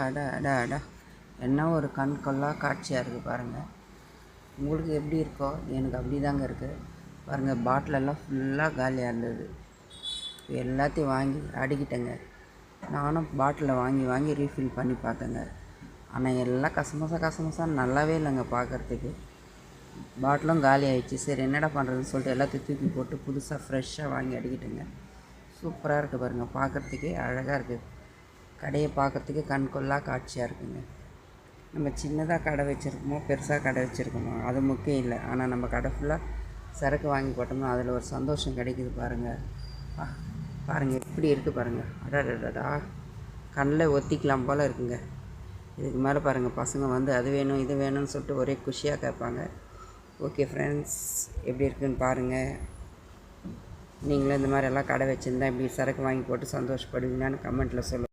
அட அட அட என்ன ஒரு கண் கொள்ளா காட்சியாக இருக்குது பாருங்கள். உங்களுக்கு எப்படி இருக்கோ எனக்கு அப்படி தாங்க இருக்குது பாருங்கள். பாட்டிலெல்லாம் ஃபுல்லாக காலியாக இருந்தது. எல்லாத்தையும் வாங்கி அடிக்கிட்டேங்க. நானும் பாட்டிலை வாங்கி வாங்கி ரீஃபில் பண்ணி பார்த்தேங்க. ஆனால் எல்லாம் கசமசான்னு நல்லாவே இல்லைங்க பார்க்குறதுக்கு. பாட்டிலும் காலி ஆகிடுச்சு. சரி என்னடா பண்ணுறதுன்னு சொல்லிட்டு எல்லாத்தையும் தூக்கி போட்டு புதுசாக ஃப்ரெஷ்ஷாக வாங்கி அடிக்கிட்டேங்க. சூப்பராக இருக்குது பாருங்கள், பார்க்குறதுக்கே அழகாக இருக்குது. கடையை பார்க்குறதுக்கு கண்கொள்ளா காட்சியாக இருக்குங்க. நம்ம சின்னதாக கடை வச்சுருக்கோமோ பெருசாக கடை வச்சுருக்கோமோ அது முக்கியம் இல்லை. ஆனால் நம்ம கடை ஃபுல்லாக சரக்கு வாங்கி போட்டோம்னா அதில் ஒரு சந்தோஷம் கிடைக்குது பாருங்கள். பாருங்கள் எப்படி இருக்குது பாருங்கள். அடடடா கண்ணில் ஒத்திக்கலாம் போல் இருக்குங்க. இதுக்கு மேலே பாருங்கள், பசங்க வந்து அது வேணும் இது வேணும்னு சொல்லிட்டு ஒரே குஷியாக கேட்பாங்க. ஓகே ஃப்ரெண்ட்ஸ், எப்படி இருக்குதுன்னு பாருங்கள். நீங்களும் இந்த மாதிரி எல்லாம் கடை வச்சுருந்தா இப்படி சரக்கு வாங்கி போட்டு சந்தோஷப்படுவீங்களான்னு கமெண்ட்டில் சொல்லுங்கள்.